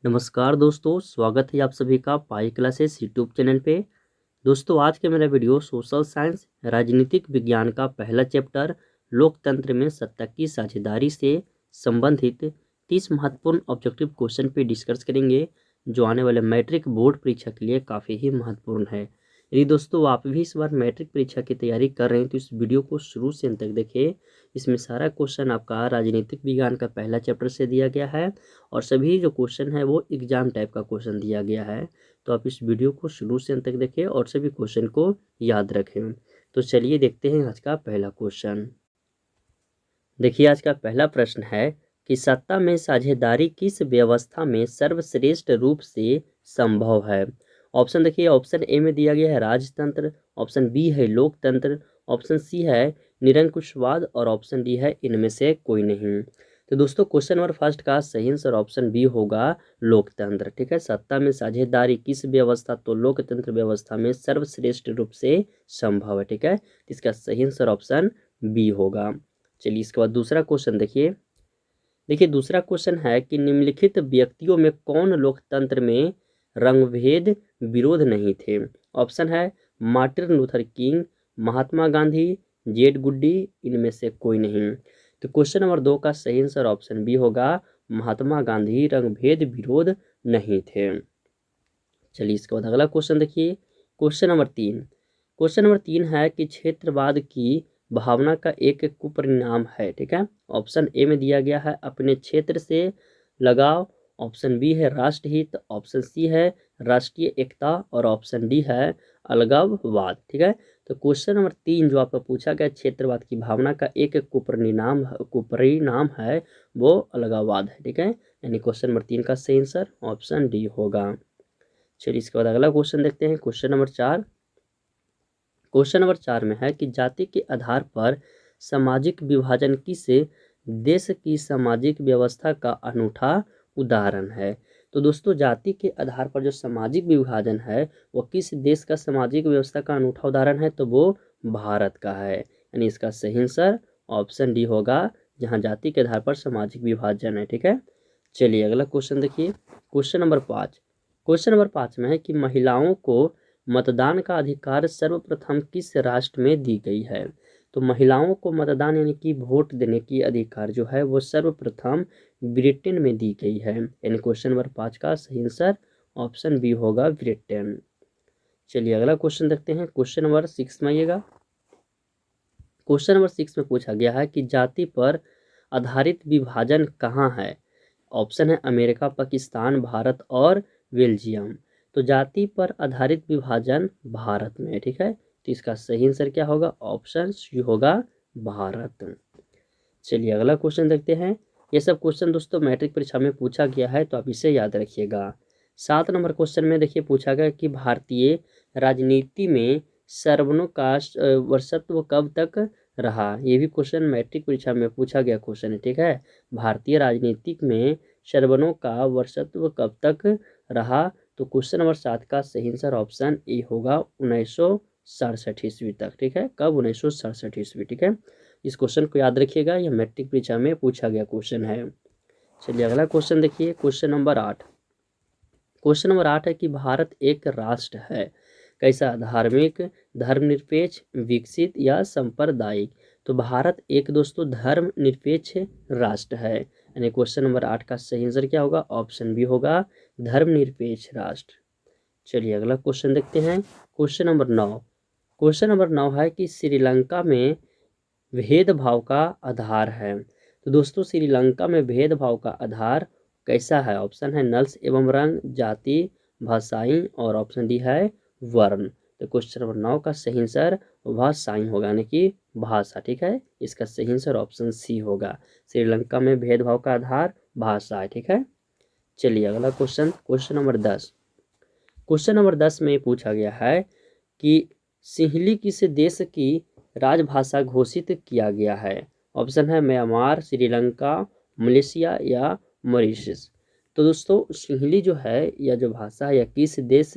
नमस्कार दोस्तों, स्वागत है आप सभी का पाई क्लासेस यूट्यूब चैनल पे। दोस्तों, आज के मेरा वीडियो सोशल साइंस राजनीतिक विज्ञान का पहला चैप्टर लोकतंत्र में सत्ता की साझेदारी से संबंधित 30 महत्वपूर्ण ऑब्जेक्टिव क्वेश्चन पे डिस्कस करेंगे, जो आने वाले मैट्रिक बोर्ड परीक्षा के लिए काफ़ी ही महत्वपूर्ण है। यदि दोस्तों आप भी इस बार मैट्रिक परीक्षा की तैयारी कर रहे हैं तो इस वीडियो को शुरू से अंत तक देखें। इसमें सारा क्वेश्चन आपका राजनीतिक विज्ञान का पहला चैप्टर से दिया गया है और सभी जो क्वेश्चन है वो एग्जाम टाइप का क्वेश्चन दिया गया है। तो आप इस वीडियो को शुरू से अंत तक देखें और सभी क्वेश्चन को याद रखें। तो चलिए देखते हैं आज का पहला क्वेश्चन। देखिए, आज का पहला प्रश्न है कि सत्ता में साझेदारी किस व्यवस्था में सर्वश्रेष्ठ रूप से संभव है। ऑप्शन देखिए, ऑप्शन ए में दिया गया है राजतंत्र, ऑप्शन बी है लोकतंत्र, ऑप्शन सी है निरंकुशवाद और ऑप्शन डी है इनमें से कोई नहीं। तो दोस्तों, क्वेश्चन नंबर फर्स्ट का सही आंसर ऑप्शन बी होगा लोकतंत्र। ठीक है, सत्ता में साझेदारी किस व्यवस्था, तो लोकतंत्र व्यवस्था में सर्वश्रेष्ठ रूप से संभव है। ठीक है, इसका सही आंसर ऑप्शन बी होगा। चलिए, इसके बाद दूसरा क्वेश्चन देखिए। दूसरा क्वेश्चन है कि निम्नलिखित व्यक्तियों में कौन लोकतंत्र में रंगभेद विरोध नहीं थे। ऑप्शन है Martin Luther king, Mahatma Gandhi, Z गुड्डी, इनमें से कोई नहीं। तो क्वेश्चन नंबर 2 का सही आंसर ऑप्शन बी होगा, महात्मा गांधी रंगभेद विरोध नहीं थे। चलिए, इसके बाद अगला क्वेश्चन देखिए। क्वेश्चन नंबर 3 है कि क्षेत्रवाद की भावना का एक कुपरिणाम है। ठीक है, ऑप्शन ए में दिया गया है अपने क्षेत्र से लगाव, ऑप्शन बी है राष्ट्रहित, ऑप्शन सी है राष्ट्रीय एकता और ऑप्शन डी है अलगाववाद। ठीक है, तो क्वेश्चन नंबर 3 जो आपका पूछा गया क्षेत्रवाद की भावना का एक कुपरिणाम है वो अलगाववाद है। ठीक है, यानी क्वेश्चन नंबर 3 का सही आंसर ऑप्शन डी होगा। चलिए, इसके बाद अगला क्वेश्चन देखते हैं। क्वेश्चन नंबर 4 में है कि जाति के आधार पर सामाजिक विभाजन किस देश की सामाजिक व्यवस्था का अनूठा उदाहरण है। तो दोस्तों, जाति के आधार पर जो सामाजिक विभाजन है वो किस देश का सामाजिक व्यवस्था का अनूठा उदाहरण है, तो वो भारत का है। यानी इसका सही आंसर ऑप्शन डी होगा, जहाँ जाति के आधार पर सामाजिक विभाजन है। ठीक है, चलिए अगला क्वेश्चन देखिए। क्वेश्चन नंबर 5 में है कि महिलाओं को मतदान का अधिकार सर्वप्रथम किस राष्ट्र में दी गई है। तो महिलाओं को मतदान यानी कि वोट देने की अधिकार जो है वो सर्वप्रथम ब्रिटेन में दी गई है। यानी क्वेश्चन नंबर 5 का सही आंसर ऑप्शन बी होगा, ब्रिटेन। चलिए अगला क्वेश्चन देखते हैं। क्वेश्चन नंबर 6 में आइएगा। क्वेश्चन नंबर 6 में पूछा गया है कि जाति पर आधारित विभाजन कहाँ है। ऑप्शन है अमेरिका, पाकिस्तान, भारत और बेल्जियम। तो जाति पर आधारित विभाजन भारत में है। ठीक है, तो इसका सही आंसर क्या होगा, ऑप्शन सी होगा, भारत। चलिए अगला क्वेश्चन देखते हैं। ये सब क्वेश्चन दोस्तों मैट्रिक परीक्षा में पूछा गया है, तो आप इसे याद रखिएगा। 7 नंबर क्वेश्चन में देखिए पूछा गया कि भारतीय राजनीति में सर्वनों का वर्चस्व कब तक रहा। ये भी क्वेश्चन मैट्रिक परीक्षा में पूछा गया क्वेश्चन है। ठीक है, भारतीय राजनीतिक में सर्वनों का वर्चस्व कब तक रहा। तो क्वेश्चन नंबर 7 का सही आंसर ऑप्शन ए होगा, 1967 ईस्वी तक। ठीक है, कब, 1967 ईस्वी। ठीक है, इस क्वेश्चन को याद रखिएगा, यह मैट्रिक परीक्षा में पूछा गया क्वेश्चन है। चलिए अगला क्वेश्चन देखिए। क्वेश्चन नंबर 8 है कि भारत एक राष्ट्र है कैसा, धार्मिक, धर्मनिरपेक्ष, विकसित या सांप्रदायिक। तो भारत एक दोस्तों धर्मनिरपेक्ष राष्ट्र है। यानी क्वेश्चन नंबर 8 का सही आंसर क्या होगा, ऑप्शन बी होगा, धर्मनिरपेक्ष राष्ट्र। चलिए अगला क्वेश्चन देखते हैं। क्वेश्चन नंबर 9 है कि श्रीलंका में भेदभाव का आधार है। तो दोस्तों, श्रीलंका में भेदभाव का आधार कैसा है। ऑप्शन है नस्ल एवं रंग, जाति, भाषाई और ऑप्शन डी है वर्ण। तो क्वेश्चन नंबर 9 का सही आंसर भाषाई होगा, यानी कि भाषा। ठीक है, इसका सही आंसर ऑप्शन सी होगा, श्रीलंका में भेदभाव का आधार भाषा है। ठीक है, चलिए अगला क्वेश्चन नंबर 10 में पूछा गया है कि सिंहली किस देश की राजभाषा घोषित किया गया है। ऑप्शन है म्यांमार, श्रीलंका, मलेशिया या मॉरिशस। तो दोस्तों, सिंहली जो है यह जो भाषा है यह किस देश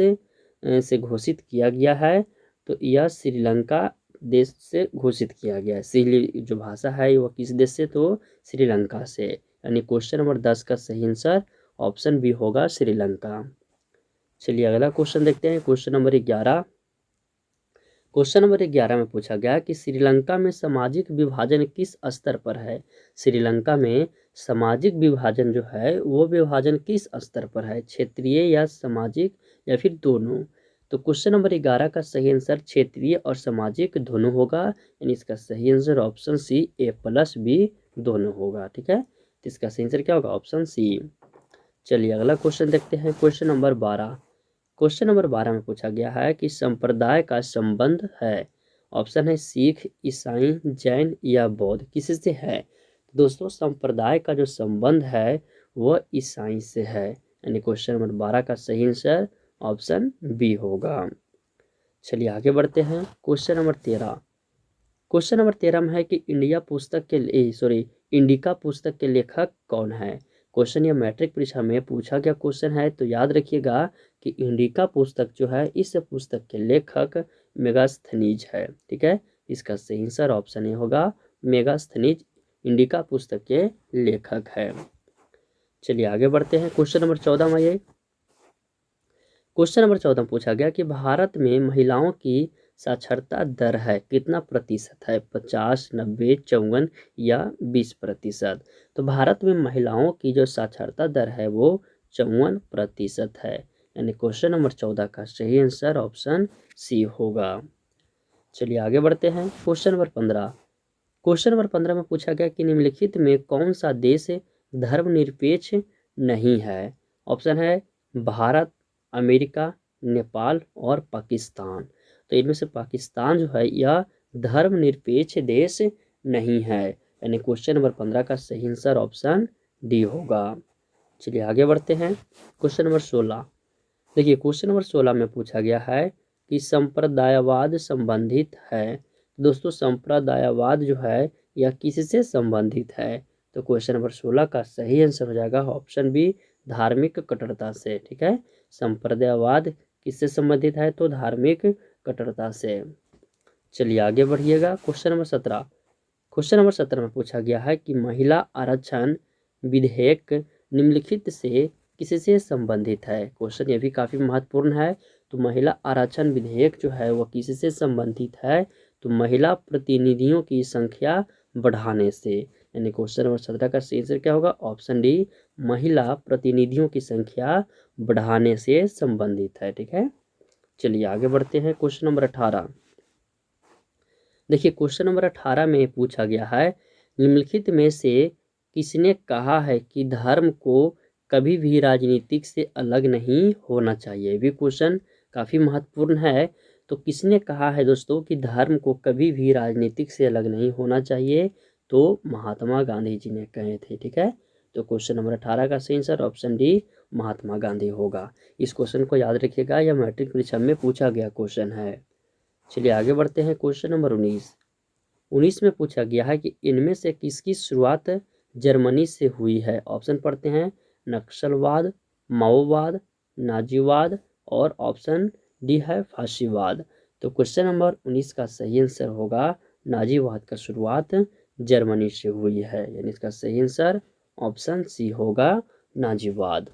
से घोषित किया गया है। तो यह श्रीलंका देश से घोषित किया गया है। सिंहली जो भाषा है वह किस देश से, तो श्रीलंका से। यानी क्वेश्चन नंबर 10 का सही आंसर ऑप्शन बी होगा श्रीलंका। चलिए अगला क्वेश्चन देखते हैं। Question number 11। क्वेश्चन नंबर 11 में पूछा गया कि श्रीलंका में सामाजिक विभाजन किस स्तर पर है। श्रीलंका में सामाजिक विभाजन जो है वो विभाजन किस स्तर पर है, क्षेत्रीय या सामाजिक या फिर दोनों। तो क्वेश्चन नंबर 11 का सही आंसर क्षेत्रीय और सामाजिक दोनों होगा, यानी इसका सही आंसर ऑप्शन सी A+B दोनों होगा। ठीक है, तो इसका सही आंसर क्या होगा, ऑप्शन सी। चलिए अगला क्वेश्चन देखते हैं। Question number 12। क्वेश्चन नंबर 12 में पूछा गया है कि संप्रदाय का संबंध है। ऑप्शन है सिख, ईसाई, जैन या बौद्ध, किसी से है। दोस्तों संप्रदाय का जो संबंध है वह ईसाई से है, यानी क्वेश्चन नंबर 12 का सही आंसर ऑप्शन बी होगा। चलिए आगे बढ़ते हैं। Question number 13। क्वेश्चन नंबर 13 में है कि इंडिका पुस्तक के लेखक कौन है। क्वेश्चन यह मैट्रिक परीक्षा में पूछा गया क्वेश्चन है, तो याद रखिएगा कि इंडिका पुस्तक जो है इस पुस्तक के लेखक मेगास्थनीज है। ठीक है, इसका सही आंसर ऑप्शन ए होगा, मेगास्थनीज इंडिका पुस्तक के लेखक है। चलिए आगे बढ़ते हैं। क्वेश्चन नंबर 14 में ये क्वेश्चन नंबर 14 में पूछा गया कि भारत में महिलाओं की साक्षरता दर है कितना प्रतिशत है, 50, 90, 54 या 20%। तो भारत में महिलाओं की जो साक्षरता दर है वो 54% है, यानी क्वेश्चन नंबर 14 का सही आंसर ऑप्शन सी होगा। चलिए आगे बढ़ते हैं। Question number 15। क्वेश्चन नंबर 15 में पूछा गया कि निम्नलिखित में कौन सा देश धर्मनिरपेक्ष नहीं है। ऑप्शन है भारत, अमेरिका, नेपाल और पाकिस्तान। तो इनमें से पाकिस्तान जो है यह धर्मनिरपेक्ष देश नहीं है, यानी क्वेश्चन नंबर 15 का सही आंसर ऑप्शन डी होगा। चलिए आगे बढ़ते हैं। Question number 16। देखिए क्वेश्चन नंबर 16 में पूछा गया है कि संप्रदायवाद संबंधित है। दोस्तों संप्रदायवाद जो है यह किससे संबंधित है, तो क्वेश्चन नंबर 16 का सही आंसर हो जाएगा ऑप्शन बी, धार्मिक कट्टरता से। ठीक है, संप्रदायवाद किससे संबंधित है, तो धार्मिक कट्टरता से। चलिए आगे बढ़िएगा। Question number 17। क्वेश्चन नंबर 17 में पूछा गया है कि महिला आरक्षण विधेयक निम्नलिखित से किससे संबंधित है। क्वेश्चन ये भी काफ़ी महत्वपूर्ण है। तो महिला आरक्षण विधेयक जो है वह किससे संबंधित है, तो महिला प्रतिनिधियों की संख्या बढ़ाने से, यानी क्वेश्चन नंबर 17 का सही आंसर क्या होगा, ऑप्शन डी, महिला प्रतिनिधियों की संख्या बढ़ाने से संबंधित है। ठीक है, चलिए आगे बढ़ते हैं। Question number 18। देखिए क्वेश्चन नंबर 18 में पूछा गया है निम्नलिखित में से किसने कहा है कि धर्म को कभी भी राजनीतिक से अलग नहीं होना चाहिए। ये भी क्वेश्चन काफ़ी महत्वपूर्ण है। तो किसने कहा है दोस्तों कि धर्म को कभी भी राजनीतिक से अलग नहीं होना चाहिए, तो महात्मा गांधी जी ने कहे थे। ठीक है, तो क्वेश्चन नंबर 18 का सही answer option D, Mahatma Gandhi होगा। इस क्वेश्चन को याद रखिएगा, यह मैट्रिक परीक्षा में पूछा गया क्वेश्चन है। चलिए आगे बढ़ते हैं। क्वेश्चन नंबर 19 में पूछा गया है कि इनमें से किसकी शुरुआत जर्मनी से हुई है। ऑप्शन पढ़ते हैं, नक्सलवाद, माओवाद, नाजीवाद और ऑप्शन डी है फाशीवाद। तो क्वेश्चन नंबर 19 का सही आंसर होगा नाजीवाद का शुरुआत जर्मनी से हुई है, यानी इसका सही आंसर ऑप्शन सी होगा, नाजीवाद।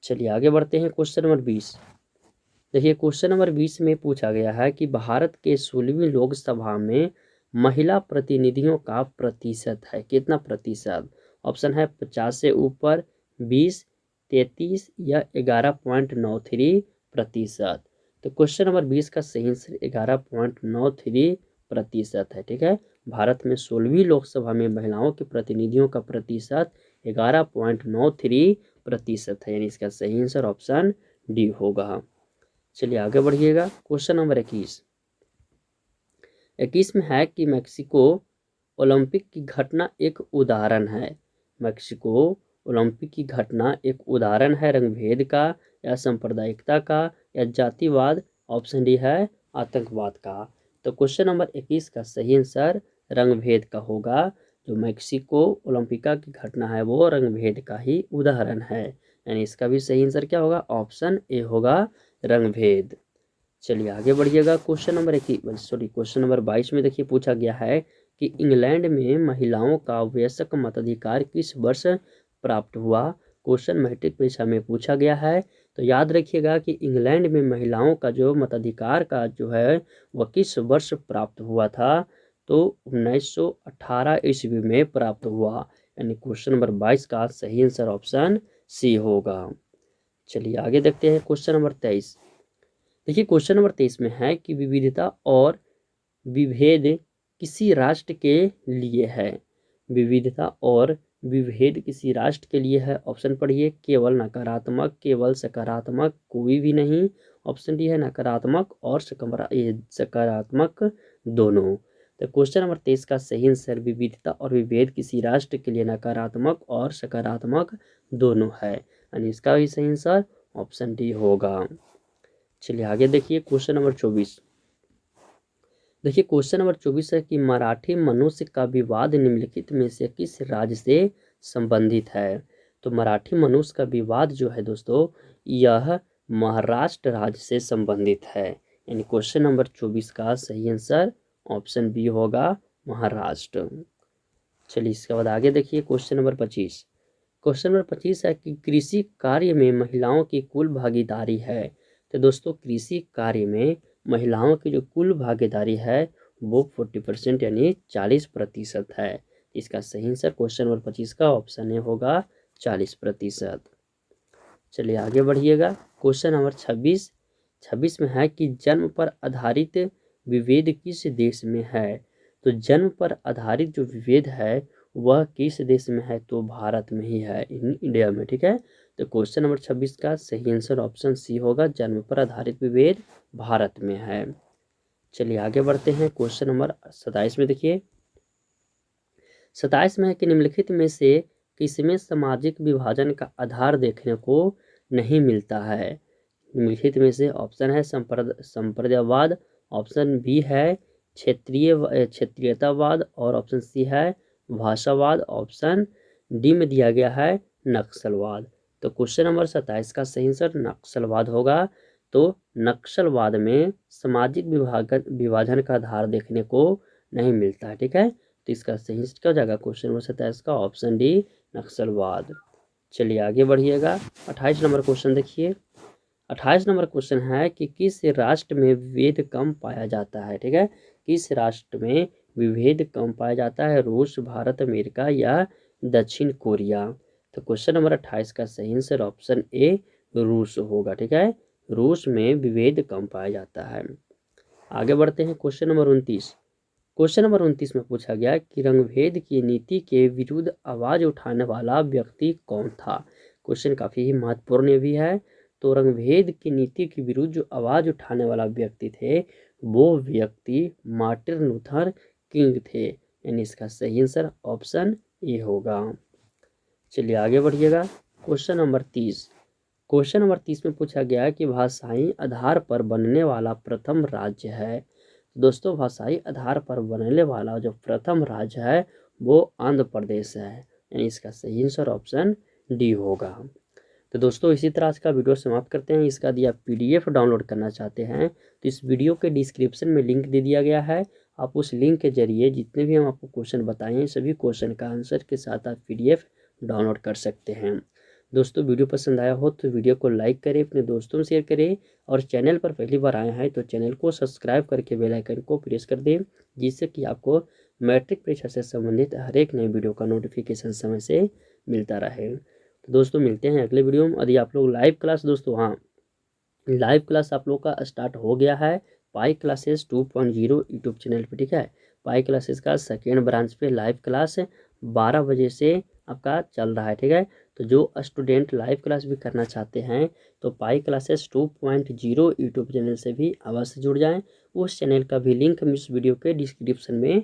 चलिए आगे बढ़ते हैं। Question number 20। देखिए क्वेश्चन नंबर 20 में पूछा गया है कि भारत के 16वीं लोकसभा में महिला प्रतिनिधियों का प्रतिशत है कितना प्रतिशत। ऑप्शन है 50 से ऊपर, 20, 33 या 11.93%। तो क्वेश्चन नंबर 20 का सही आंसर 11.93% है। ठीक है, भारत में 16वीं लोकसभा में महिलाओं के प्रतिनिधियों का प्रतिशत 11.93% है, यानी इसका सही आंसर ऑप्शन डी होगा। चलिए आगे बढ़िएगा। क्वेश्चन नंबर 21 में है कि मैक्सिको ओलंपिक की घटना एक उदाहरण है। मैक्सिको ओलंपिक की घटना एक उदाहरण है रंगभेद का या सांप्रदायिकता का या जातिवाद। ऑप्शन डी है आतंकवाद का। तो क्वेश्चन नंबर 21 का सही आंसर रंगभेद का होगा। जो मैक्सिको ओलंपिका की घटना है वो रंगभेद का ही उदाहरण है, यानी इसका भी सही आंसर क्या होगा, ऑप्शन ए होगा, रंगभेद। चलिए आगे बढ़िएगा। क्वेश्चन नंबर 22 में देखिए पूछा गया है कि इंग्लैंड में महिलाओं का वयस्क मताधिकार किस वर्ष प्राप्त हुआ। क्वेश्चन मैट्रिक परीक्षा में पूछा गया है। तो याद रखिएगा कि इंग्लैंड में महिलाओं का जो मताधिकार का जो है वह किस वर्ष प्राप्त हुआ था, तो 1918 ईस्वी में प्राप्त हुआ। यानी क्वेश्चन नंबर 22 का सही आंसर ऑप्शन सी होगा। चलिए आगे देखते हैं क्वेश्चन नंबर 23। देखिए क्वेश्चन नंबर 23 में है कि विविधता और विभेद किसी राष्ट्र के लिए है। विविधता और विभेद किसी राष्ट्र के लिए है। ऑप्शन पढ़िए, केवल नकारात्मक, केवल सकारात्मक, कोई भी नहीं। ऑप्शन डी है नकारात्मक और सकारात्मक दोनों। तो क्वेश्चन नंबर 23 का सही आंसर विविधता और विभेद किसी राष्ट्र के लिए नकारात्मक और सकारात्मक दोनों है, यानी इसका भी सही आंसर ऑप्शन डी होगा। चलिए आगे देखिए क्वेश्चन नंबर 24। देखिए क्वेश्चन नंबर 24 है कि मराठी मनुष्य का विवाद निम्नलिखित में से किस राज्य से संबंधित है। तो मराठी मनुष्य का विवाद जो है दोस्तों, यह महाराष्ट्र राज्य से संबंधित है। यानी क्वेश्चन नंबर 24 का सही आंसर ऑप्शन बी होगा, महाराष्ट्र। चलिए इसके बाद आगे देखिए क्वेश्चन नंबर 25। क्वेश्चन नंबर 25 है कि कृषि कार्य में महिलाओं की कुल भागीदारी है। तो दोस्तों कृषि कार्य में महिलाओं की जो कुल भागीदारी है वो 40% यानी 40% है। इसका सही आंसर क्वेश्चन नंबर 25 का ऑप्शन ए होगा, 40%। चलिए आगे बढ़िएगा क्वेश्चन नंबर 26 में है कि जन्म पर आधारित विभेद किस देश में है। तो जन्म पर आधारित जो विभेद है वह किस देश में है, तो भारत में ही है, इंडिया में। ठीक है, तो क्वेश्चन नंबर 26 का सही आंसर ऑप्शन सी होगा, जन्म पर आधारित विभेद भारत में है। चलिए आगे बढ़ते हैं क्वेश्चन नंबर 27 में। देखिए 27 में है कि निम्नलिखित में से किसमें सामाजिक विभाजन का आधार देखने को नहीं मिलता है। निम्नलिखित में से ऑप्शन है संप्रदायवाद, ऑप्शन बी है क्षेत्रीयतावाद और ऑप्शन सी है भाषावाद, ऑप्शन डी में दिया गया है नक्सलवाद। तो क्वेश्चन नंबर 27 का सही आंसर नक्सलवाद होगा। तो नक्सलवाद में सामाजिक विभाजन का आधार देखने को नहीं मिलता है। ठीक है, तो इसका सही आंसर क्या हो जाएगा, क्वेश्चन नंबर 27 का ऑप्शन डी नक्सलवाद। चलिए आगे बढ़िएगा 28 नंबर क्वेश्चन देखिए। 28 नंबर क्वेश्चन है कि किस राष्ट्र में विभेद कम पाया जाता है। ठीक है, किस राष्ट्र में विभेद कम पाया जाता है, रूस, भारत, अमेरिका या दक्षिण कोरिया। तो क्वेश्चन नंबर 28 का सही आंसर ऑप्शन ए रूस होगा। ठीक है, रूस में विभेद कम पाया जाता है। आगे बढ़ते हैं क्वेश्चन नंबर 29। क्वेश्चन नंबर 29 में पूछा गया कि रंगभेद की नीति के विरुद्ध आवाज उठाने वाला व्यक्ति कौन था। क्वेश्चन काफी ही महत्वपूर्ण भी है। तो रंगभेद की नीति के विरुद्ध जो आवाज उठाने वाला व्यक्ति थे वो व्यक्ति मार्टिन लूथर किंग थे, यानी इसका सही आंसर ऑप्शन ए होगा। चलिए आगे बढ़िएगा क्वेश्चन नंबर 30। क्वेश्चन नंबर 30 में पूछा गया कि भाषाई आधार पर बनने वाला प्रथम राज्य है। दोस्तों भाषाई आधार पर बनने वाला जो प्रथम राज्य है वो आंध्र प्रदेश है, यानी इसका सही आंसर ऑप्शन डी होगा। तो दोस्तों इसी तरह आज का वीडियो समाप्त करते हैं। इसका यदि आप PDF डाउनलोड करना चाहते हैं तो इस वीडियो के डिस्क्रिप्शन में लिंक दे दिया गया है। आप उस लिंक के जरिए जितने भी हम आपको क्वेश्चन बताएं सभी क्वेश्चन का आंसर के साथ आप PDF डाउनलोड कर सकते हैं। दोस्तों वीडियो पसंद आया हो तो वीडियो को लाइक करें, अपने दोस्तों में शेयर करें और चैनल पर पहली बार आए हैं तो चैनल को सब्सक्राइब करके बेल आइकन को प्रेस कर दें, जिससे कि आपको मैट्रिक परीक्षा से संबंधित हर एक नए वीडियो का नोटिफिकेशन समय से मिलता रहे। तो दोस्तों मिलते हैं अगले वीडियो में। यदि आप लोग लाइव क्लास, दोस्तों हाँ लाइव क्लास आप लोग का स्टार्ट हो गया है पाई क्लासेस 2.0 यूट्यूब चैनल पे। ठीक है, पाई क्लासेस का सेकेंड ब्रांच पे लाइव क्लास 12 बजे से आपका चल रहा है। ठीक है, तो जो स्टूडेंट लाइव क्लास भी करना चाहते हैं तो पाई क्लासेस 2.0 यूट्यूब चैनल से भी अवश्य जुड़ जाएं। उस चैनल का भी लिंक हम इस वीडियो के डिस्क्रिप्शन में